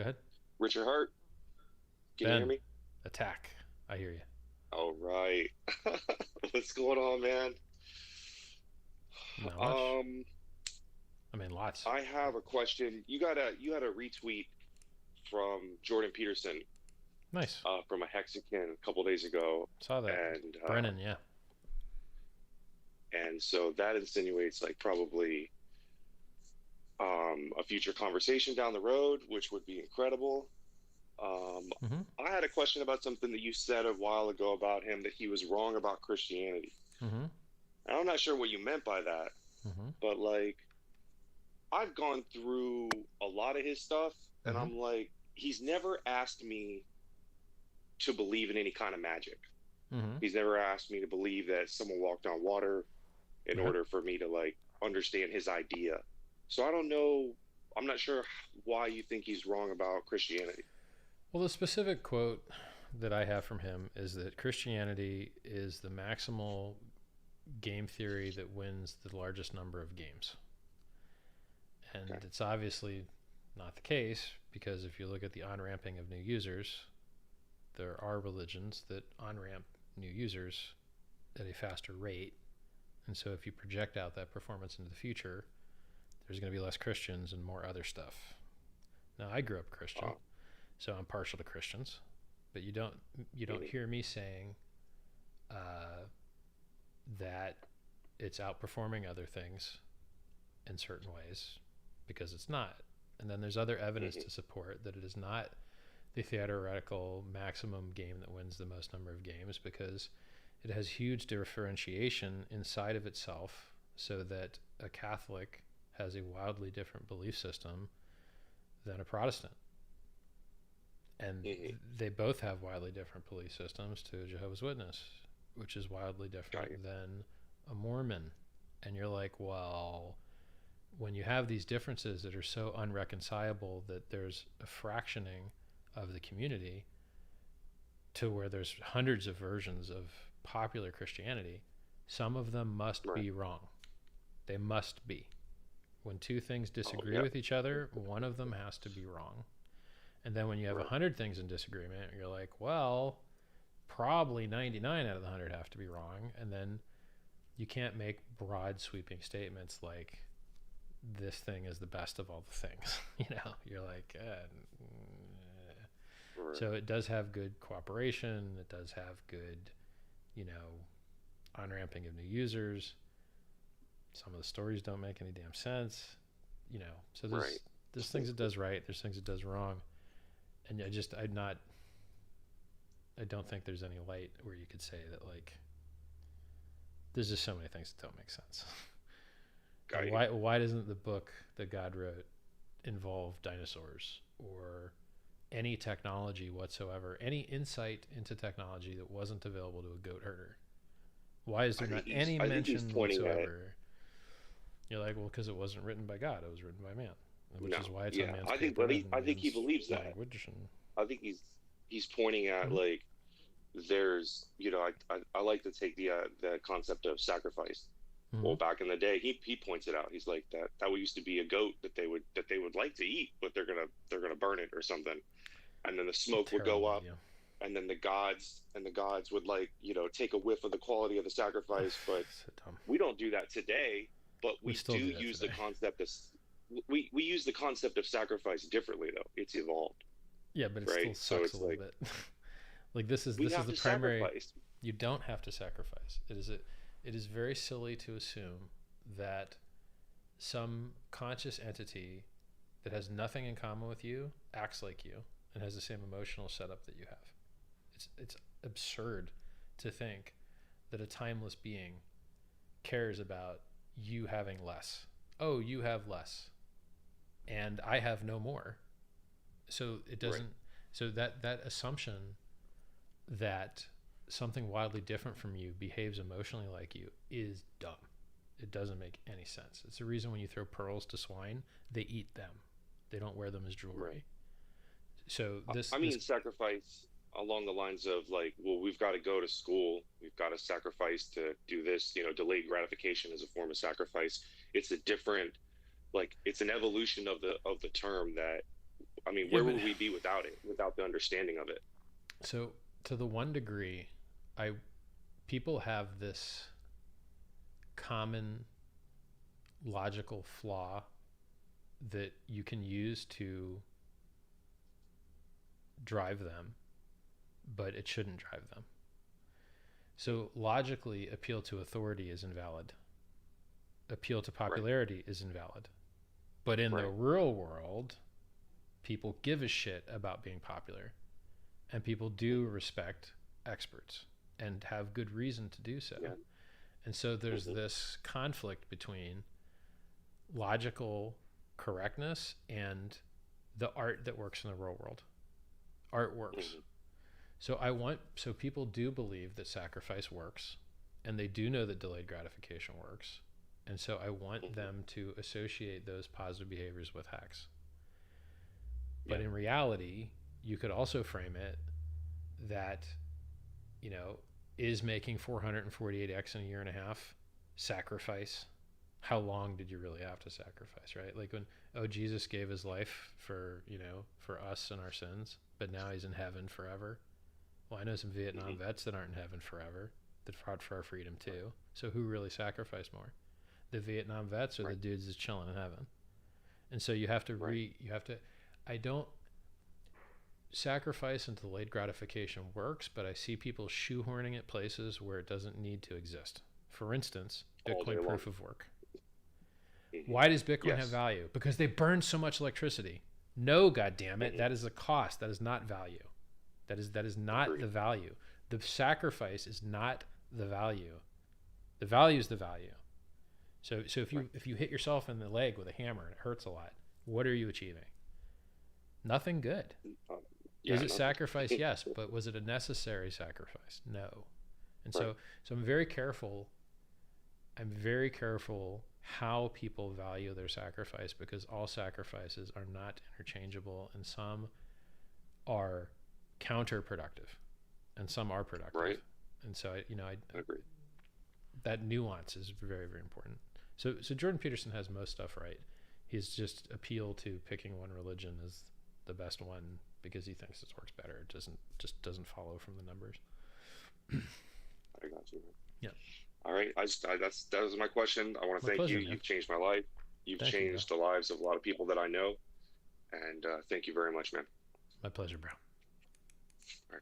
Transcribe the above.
Go ahead. Richard Hart, can you hear Ben, me? attack. I hear you. All right. What's going on, man? Not much. Um, I mean, lots. I have a question. You had a retweet from Jordan Peterson Nice. from a Hexagon a couple days ago, Saw that. and Brennan, yeah. so that insinuates like probably a future conversation down the road, which would be incredible. Um, Mm-hmm. I had a question about something that you said a while ago about him that he was wrong about Christianity. Mm-hmm. And I'm not sure what you meant by that, Mm-hmm. but like I've gone through a lot of his stuff, and Mm-hmm. I'm like, he's never asked me to believe in any kind of magic. Mm-hmm. He's never asked me to believe that someone walked on water in Okay. order for me to like understand his idea. So I don't know. I'm not sure why you think he's wrong about Christianity. Well, the specific quote that I have from him is that Christianity is the maximal game theory that wins the largest number of games. And Okay. it's obviously not the case because if you look at the on ramping of new users, there are religions that on ramp new users at a faster rate. And so if you project out that performance into the future, there's going to be less Christians and more other stuff. Now, I grew up Christian, Uh, so I'm partial to Christians, but you don't mhm, hear me saying uh, that it's outperforming other things in certain ways because it's not. And then there's other evidence mhm, to support that it is not the theoretical maximum game that wins the most number of games because it has huge differentiation inside of itself so that a Catholic has a wildly different belief system than a Protestant. And mhm. they both have wildly different belief systems to a Jehovah's Witness, which is wildly Got you. different than a Mormon. And you're like, well, when you have these differences that are so unreconcilable that there's a fractioning of the community to where there's hundreds of versions of popular Christianity, some of them must Right. be wrong. They must be. When two things Oh, disagree yeah. with each other, one of them has to be wrong. And then when you have Right. 100 things in disagreement, you're like, well, probably 99 out of the 100 have to be wrong. And then you can't make broad sweeping statements like this thing is the best of all the things. You're like, Right. so it does have good cooperation. It does have good, you know, on ramping of new users. Some of the stories don't make any damn sense. So Right. there's things it does right. There's things it does wrong. And I don't think there's any light where you could say that like there's just so many things that don't make sense. Like Got you. why doesn't the book that God wrote involve dinosaurs or any technology whatsoever, any insight into technology that wasn't available to a goat herder? Why is there not any I think he's mention pointing at whatsoever? You're like, well, because it wasn't written by God; it was written by man, which no. is why it's on Yeah. man's I think, paper but and I think he man's believes that. language. And I think he's pointing at Mhm. like there's I like to take the concept of sacrifice. Well, Mhm. back in the day, he points it out. He's like that used to be a goat that they would like to eat, but they're gonna burn it or something, and then the smoke would go Terrible up, idea. and then the gods would like take a whiff of the quality of the sacrifice. But So dumb. we don't do that today. But We we do still do that use the today. concept of we use the concept of sacrifice differently though. It's evolved, Yeah, but it right? still So sucks a it's little like bit. Like this is we this is have the to primary. sacrifice. You don't have to sacrifice. It is very silly to assume that some conscious entity that has nothing in common with you acts like you and has the same emotional setup that you have. It's absurd to think that a timeless being cares about you having less. Oh, you have less and I have no more. So it Right, doesn't so that assumption that something wildly different from you behaves emotionally like you is dumb. It doesn't make any sense. It's the reason when you throw pearls to swine, they eat them. They don't wear them as right. jewelry. So I this mean, sacrifice along the lines of like, well, we've got to go to school. We've got to sacrifice to do this. Delayed gratification is a form of sacrifice. It's a different, like, it's an evolution of the term that I mean, Yeah, where but would we be without it, without the understanding of it? so to the one degree, I people have this common logical flaw that you can use to drive them, but it shouldn't drive them. So logically, appeal to authority is invalid. Appeal to Right, popularity is invalid. But in the right, real world, people give a shit about being popular, and people do hmm, respect experts and have good reason to do so. yeah, And so there's hmm, this conflict between logical correctness and the art that works in the real world. Art works. hmm, So people do believe that sacrifice works, and they do know that delayed gratification works. And so I want hmm, them to associate those positive behaviors with hacks. yeah, But in reality, you could also frame it that, you know, is making 448x in a year and a half sacrifice? How long did you really have to sacrifice, right? Like when, oh, Jesus gave his life for, for us and our sins, but now he's in heaven forever. Well, I know some Vietnam hmm, vets that aren't in heaven forever, that fought for our freedom right, too. So who really sacrificed more? The Vietnam vets or the right, dudes that's chilling in heaven? And so you have to right, I don't sacrifice and delayed gratification works, but I see people shoehorning it places where it doesn't need to exist. For instance, all day Bitcoin long. proof of work. Hmm. Why does Bitcoin have Yes. value? Because they burn so much electricity. No, god damn it, Hmm. that is the cost. That is not value. That is not Agreed. the value. The sacrifice is not the value. The value is the value. So if Right. you hit yourself in the leg with a hammer and it hurts a lot, what are you achieving? Nothing good. Uh, Is yeah, it nothing. sacrifice? Yes, but was it a necessary sacrifice? No. And Right. so I'm very careful. I'm very careful how people value their sacrifice because all sacrifices are not interchangeable and some are counterproductive and some are productive. Right. And so Agreed. that nuance is very, very important. So Jordan Peterson has most stuff right. He's just appeal to picking one religion as the best one because he thinks it works better. It doesn't follow from the numbers. I got you. Yeah. All right. That was my question. I want to My thank you. pleasure, man. You've changed my life. You've Thank you, bro. changed the lives of a lot of people that I know. And thank you very much, man. My pleasure, bro. All right.